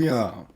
할렐루야.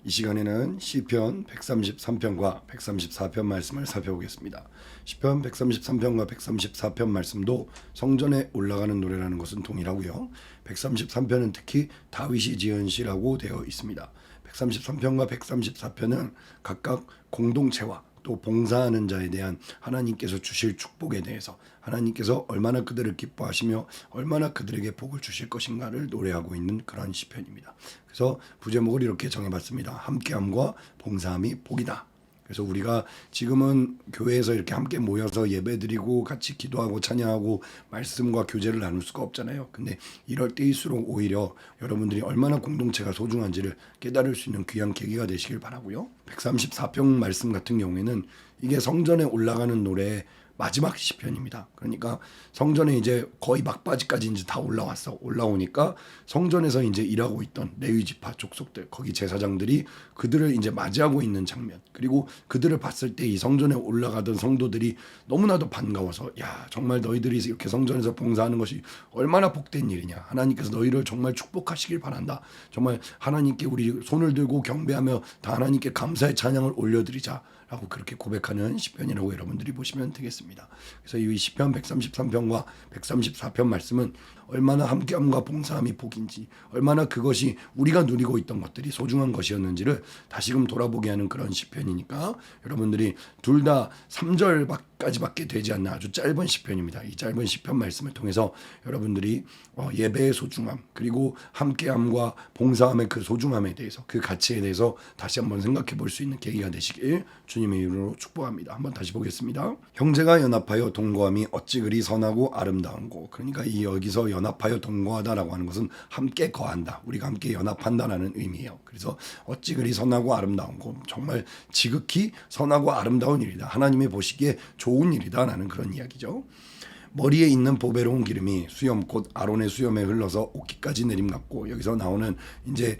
이 시간에는 시편 133편과 134편 말씀을 살펴보겠습니다. 시편 133편과 134편 말씀도 성전에 올라가는 노래라는 것은 동일하고요. 133편은 특히 다윗이 지은 시라고 되어 있습니다. 133편과 134편은 각각 공동체와 또 봉사하는 자에 대한 하나님께서 주실 축복에 대해서 하나님께서 얼마나 그들을 기뻐하시며 얼마나 그들에게 복을 주실 것인가를 노래하고 있는 그런 시편입니다. 그래서 부제목을 이렇게 정해봤습니다. 함께함과 봉사함이 복이다. 그래서 우리가 지금은 교회에서 이렇게 함께 모여서 예배드리고 같이 기도하고 찬양하고 말씀과 교제를 나눌 수가 없잖아요. 근데 이럴 때일수록 오히려 여러분들이 얼마나 공동체가 소중한지를 깨달을 수 있는 귀한 계기가 되시길 바라고요. 134편 말씀 같은 경우에는 이게 성전에 올라가는 노래의 마지막 시편입니다. 그러니까 성전에 이제 거의 막바지까지 이제 다 올라오니까 성전에서 이제 일하고 있던 레위 지파 족속들, 거기 제사장들이 그들을 이제 맞이하고 있는 장면, 그리고 그들을 봤을 때 이 성전에 올라가던 성도들이 너무나도 반가워서, 야, 정말 너희들이 이렇게 성전에서 봉사하는 것이 얼마나 복된 일이냐. 하나님께서 너희를 정말 축복하시길 바란다. 정말 하나님께 우리 손을 들고 경배하며 다 하나님께 감사의 찬양을 올려드리자. 라고 그렇게 고백하는 시편이라고 여러분들이 보시면 되겠습니다. 그래서 이 시편 133편과 134편 말씀은 얼마나 함께함과 봉사함이 복인지, 얼마나 그것이 우리가 누리고 있던 것들이 소중한 것이었는지를 다시금 돌아보게 하는 그런 시편이니까 여러분들이 둘 다 3절까지밖에 되지 않는 아주 짧은 시편입니다. 이 짧은 시편 말씀을 통해서 여러분들이 예배의 소중함, 그리고 함께함과 봉사함의 그 소중함에 대해서, 그 가치에 대해서 다시 한번 생각해 볼 수 있는 계기가 되시길 주님의 이름으로 축복합니다. 한번 다시 보겠습니다. 형제가 연합하여 동거함이 어찌 그리 선하고 아름다운고. 그러니까 이 여기서 연합하여 동거하다라고 하는 것은 함께 거한다, 우리가 함께 연합한다라는 의미예요. 그래서 어찌 그리 선하고 아름다운고, 정말 지극히 선하고 아름다운 일이다, 하나님의 보시기에 좋은 일이다라는 그런 이야기죠. 머리에 있는 보배로운 기름이 수염 곧 아론의 수염에 흘러서 옷깃까지 내림 같고, 여기서 나오는 이제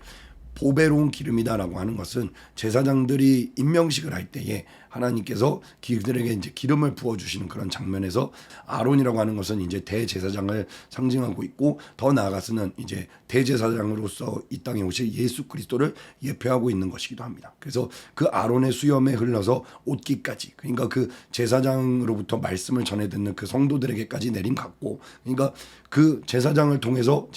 보배로운 기름이다라고 하는 것은 제사장들이 임명식을 할 때에 하나님께서 그들에게 이제 기름을 부어 주시는 그런 장면에서 아론이라고 하는 것은 이제 대제사장을 상징하고 있고, 더 나아가서는 이제 대제사장으로서 이 땅에 오실 예수 그리스도를 예표하고 있는 것이기도 합니다. 그래서 그 아론의 수염에 흘러서 옷깃까지, 그러니까 그 제사장으로부터 말씀을 전해 듣는 그 성도들에게까지 내림 같고, 그러니까 그 제사장을 통해서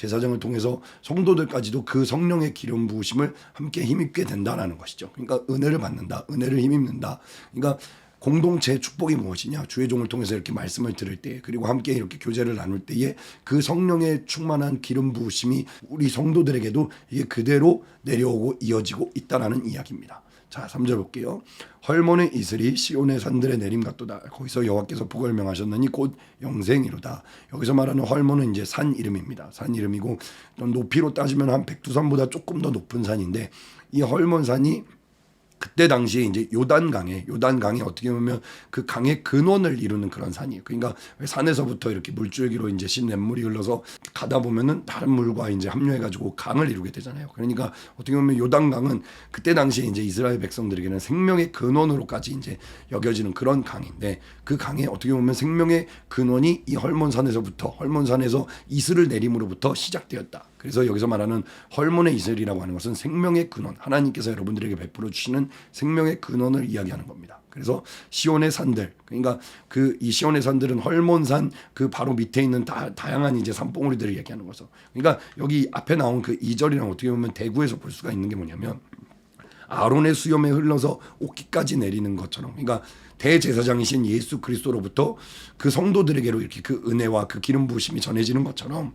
성도들까지도 그 성령의 기름 부으심을 함께 힘입게 된다라는 것이죠. 그러니까 은혜를 받는다, 은혜를 힘입는다. 그러니까 공동체의 축복이 무엇이냐? 주의 종을 통해서 이렇게 말씀을 들을 때, 그리고 함께 이렇게 교제를 나눌 때에 그 성령의 충만한 기름 부으심이 우리 성도들에게도 이게 그대로 내려오고 이어지고 있다라는 이야기입니다. 자, 3절 볼게요. 헐몬의 이슬이 시온의 산들에 내림 같도다. 거기서 여호와께서 복을 명하셨느니 곧 영생이로다. 여기서 말하는 헐몬은 이제 산 이름입니다. 산 이름이고, 높이로 따지면 한 백두산보다 조금 더 높은 산인데, 이 헐몬산이 그때 당시에 이제 요단강에 어떻게 보면 그 강의 근원을 이루는 그런 산이에요. 그러니까 산에서부터 이렇게 물줄기로 이제 신냇물이 흘러서 가다 보면은 다른 물과 이제 합류해가지고 강을 이루게 되잖아요. 그러니까 어떻게 보면 요단강은 그때 당시에 이제 이스라엘 백성들에게는 생명의 근원으로까지 이제 여겨지는 그런 강인데, 그 강에 어떻게 보면 생명의 근원이 이 헐몬산에서 이슬을 내림으로부터 시작되었다. 그래서 여기서 말하는 헐몬의 이슬이라고 하는 것은 생명의 근원, 하나님께서 여러분들에게 베풀어 주시는 생명의 근원을 이야기하는 겁니다. 그래서 시온의 산들, 그러니까 이 시온의 산들은 헐몬산 그 바로 밑에 있는 다양한 이제 산봉우리들을 얘기하는 거죠. 그러니까 여기 앞에 나온 그 2절이랑 어떻게 보면 대구에서 볼 수가 있는 게 뭐냐면, 아론의 수염에 흘러서 옷깃까지 내리는 것처럼, 그러니까 대제사장이신 예수 그리스도로부터 그 성도들에게로 이렇게 그 은혜와 그 기름 부으심이 전해지는 것처럼,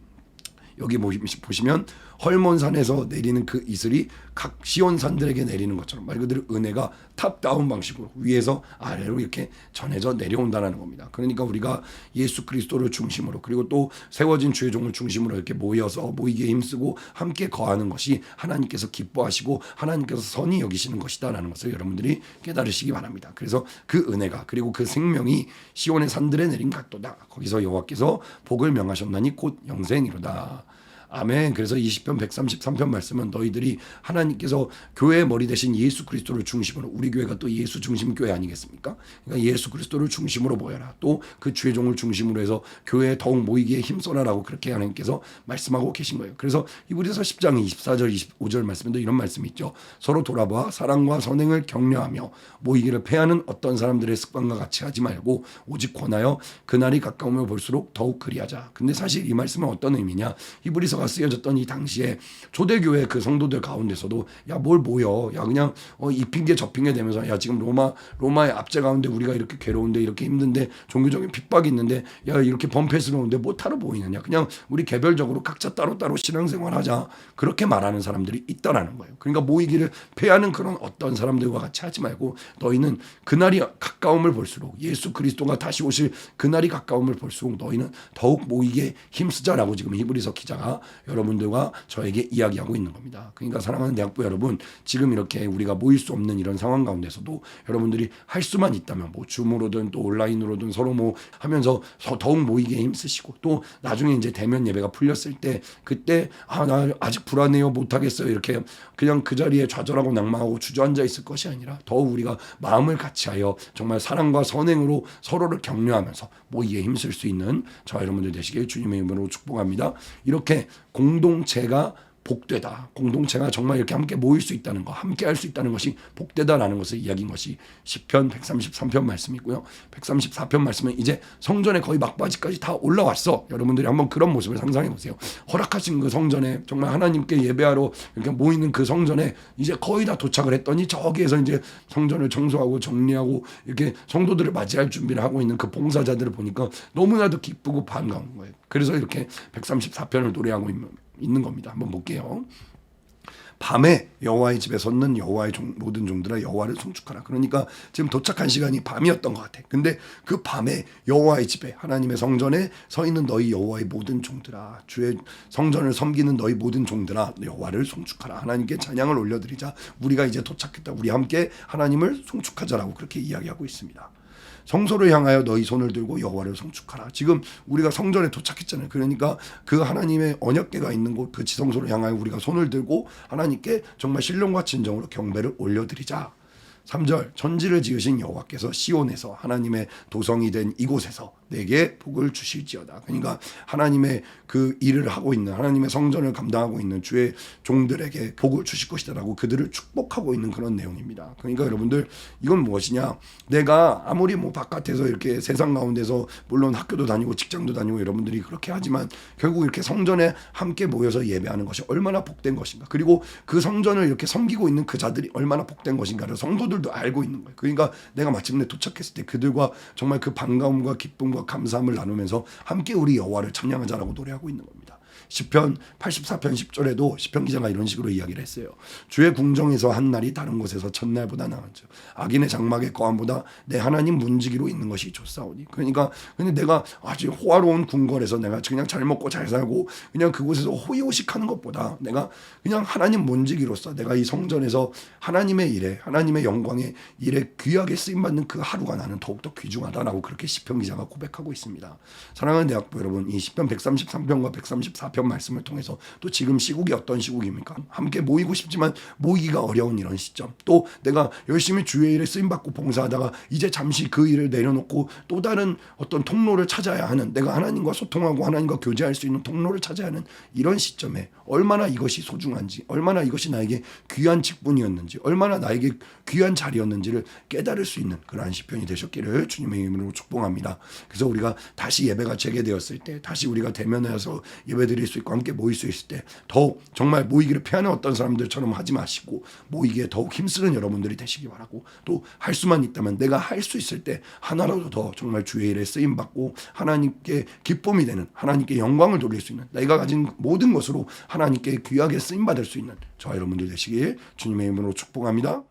여기 보시면 헐몬산에서 내리는 그 이슬이 각 시온산들에게 내리는 것처럼 말 그대로 은혜가 탑다운 방식으로 위에서 아래로 이렇게 전해져 내려온다는 겁니다. 그러니까 우리가 예수 그리스도를 중심으로, 그리고 또 세워진 주의 종을 중심으로 이렇게 모이게 힘쓰고 함께 거하는 것이 하나님께서 기뻐하시고 하나님께서 선히 여기시는 것이다라는 것을 여러분들이 깨달으시기 바랍니다. 그래서 그 은혜가, 그리고 그 생명이 시온의 산들에 내린 각도다. 거기서 여호와께서 복을 명하셨나니 곧 영생이로다. 아멘. 그래서 이 시편 133편 말씀은 너희들이 하나님께서 교회의 머리 대신 예수 그리스도를 중심으로, 우리 교회가 또 예수 중심 교회 아니겠습니까? 그러니까 예수 그리스도를 중심으로 모여라. 또 그 주의 종을 중심으로 해서 교회에 더욱 모이기에 힘써라라고 그렇게 하나님께서 말씀하고 계신 거예요. 그래서 히브리서 10장 24절 25절 말씀에도 이런 말씀이 있죠. 서로 돌아봐 사랑과 선행을 격려하며 모이기를 패하는 어떤 사람들의 습관과 같이 하지 말고 오직 권하여 그날이 가까우면 볼수록 더욱 그리하자. 근데 사실 이 말씀은 어떤 의미냐? 히브리서가 쓰여졌던 이 당시에 초대교회 그 성도들 가운데서도 야 뭘 모여, 야 그냥 이 핑계 저 핑계 대면서 야 지금 로마의 압제 가운데 우리가 이렇게 괴로운데 이렇게 힘든데 종교적인 핍박이 있는데 야 이렇게 범패스러운데 못하러 모이느냐? 그냥 우리 개별적으로 각자 따로따로 신앙생활하자. 그렇게 말하는 사람들이 있다라는 거예요. 그러니까 모이기를 패하는 그런 어떤 사람들과 같이 하지 말고 너희는 그날이 가까움을 볼수록, 예수 그리스도가 다시 오실 그날이 가까움을 볼수록 너희는 더욱 모이기에 힘쓰자라고 지금 히브리서 기자가 여러분들과 저에게 이야기하고 있는 겁니다. 그러니까 사랑하는 대학부 여러분, 지금 이렇게 우리가 모일 수 없는 이런 상황 가운데서도 여러분들이 할 수만 있다면 뭐 줌으로든 또 온라인으로든 서로 뭐 하면서 더욱 모이기에 힘쓰시고, 또 나중에 이제 대면 예배가 풀렸을 때 그때 나 아직 불안해요 못하겠어요 이렇게 그냥 그 자리에 좌절하고 낭망하고 주저앉아 있을 것이 아니라 더욱 우리가 마음을 같이하여 정말 사랑과 선행으로 서로를 격려하면서 모이기에 힘쓸 수 있는 저와 여러분들 되시길 주님의 이름으로 축복합니다. 이렇게 공동체가 복되다. 공동체가 정말 이렇게 함께 모일 수 있다는 거, 함께 할 수 있다는 것이 복되다라는 것을 이야기한 것이 시편 133편 말씀이고요. 134편 말씀은 이제 성전에 거의 막바지까지 다 올라왔어. 여러분들이 한번 그런 모습을 상상해 보세요. 허락하신 그 성전에 정말 하나님께 예배하러 이렇게 모이는 그 성전에 이제 거의 다 도착을 했더니 저기에서 이제 성전을 청소하고 정리하고 이렇게 성도들을 맞이할 준비를 하고 있는 그 봉사자들을 보니까 너무나도 기쁘고 반가운 거예요. 그래서 이렇게 134편을 노래하고 있는 겁니다. 한번 볼게요. 밤에 여호와의 집에 섰는 여호와의 모든 종들아 여호와를 송축하라. 그러니까 지금 도착한 시간이 밤이었던 것 같아. 근데 그 밤에 여호와의 집에, 하나님의 성전에 서 있는 너희 여호와의 모든 종들아, 주의 성전을 섬기는 너희 모든 종들아 여호와를 송축하라. 하나님께 찬양을 올려드리자. 우리가 이제 도착했다. 우리 함께 하나님을 송축하자라고 그렇게 이야기하고 있습니다. 성소를 향하여 너희 손을 들고 여호와를 송축하라. 지금 우리가 성전에 도착했잖아요. 그러니까 그 하나님의 언약궤가 있는 곳, 그 지성소를 향하여 우리가 손을 들고 하나님께 정말 신령과 진정으로 경배를 올려드리자. 3절 전지를 지으신 여호와께서 시온에서 하나님의 도성이 된 이곳에서 내게 복을 주실지어다. 그러니까 하나님의 그 일을 하고 있는, 하나님의 성전을 감당하고 있는 주의 종들에게 복을 주실 것이다라고 그들을 축복하고 있는 그런 내용입니다. 그러니까 여러분들 이건 무엇이냐? 내가 아무리 뭐 바깥에서 이렇게 세상 가운데서 물론 학교도 다니고 직장도 다니고 여러분들이 그렇게 하지만 결국 이렇게 성전에 함께 모여서 예배하는 것이 얼마나 복된 것인가, 그리고 그 성전을 이렇게 섬기고 있는 그 자들이 얼마나 복된 것인가를 성도들도 알고 있는 거예요. 그러니까 내가 마침내 도착했을 때 그들과 정말 그 반가움과 기쁨과 감사함을 나누면서 함께 우리 여호와를 찬양하자라고 노래하고 있는 겁니다. 시편 84편 10절에도 시편 기자가 이런 식으로 이야기를 했어요. 주의 궁정에서 한 날이 다른 곳에서 첫날보다 나았죠. 악인의 장막의 거함보다 내 하나님 문지기로 있는 것이 좋사오니. 그러니까 근데 내가 아주 호화로운 궁궐에서 내가 그냥 잘 먹고 잘 살고 그냥 그곳에서 호의호식하는 것보다 내가 그냥 하나님 문지기로서 내가 이 성전에서 하나님의 일에, 하나님의 영광의 일에 귀하게 쓰임받는 그 하루가 나는 더욱더 귀중하다라고 그렇게 시편 기자가 고백하고 있습니다. 사랑하는 대학부 여러분, 이 시편 133편과 134편 말씀을 통해서 또 지금 시국이 어떤 시국입니까? 함께 모이고 싶지만 모이기가 어려운 이런 시점, 또 내가 열심히 주의 일에 쓰임받고 봉사하다가 이제 잠시 그 일을 내려놓고 또 다른 어떤 통로를 찾아야 하는, 내가 하나님과 소통하고 하나님과 교제할 수 있는 통로를 찾아야 하는 이런 시점에 얼마나 이것이 소중한지, 얼마나 이것이 나에게 귀한 직분이었는지, 얼마나 나에게 귀한 자리였는지를 깨달을 수 있는 그러한 시편이 되셨기를 주님의 이름으로 축복합니다. 그래서 우리가 다시 예배가 재개되었을 때, 다시 우리가 대면해서 예배드릴 수 있고 함께 모일 수 있을 때 더욱 정말 모이기를 피하는 어떤 사람들처럼 하지 마시고 모이기에 더욱 힘쓰는 여러분들이 되시기 바라고, 또 할 수만 있다면 내가 할 수 있을 때 하나라도 더 정말 주의 일에 쓰임받고 하나님께 기쁨이 되는, 하나님께 영광을 돌릴 수 있는, 내가 가진 모든 것으로 하나님께 귀하게 쓰임받을 수 있는 저와 여러분들 되시길 주님의 이름으로 축복합니다.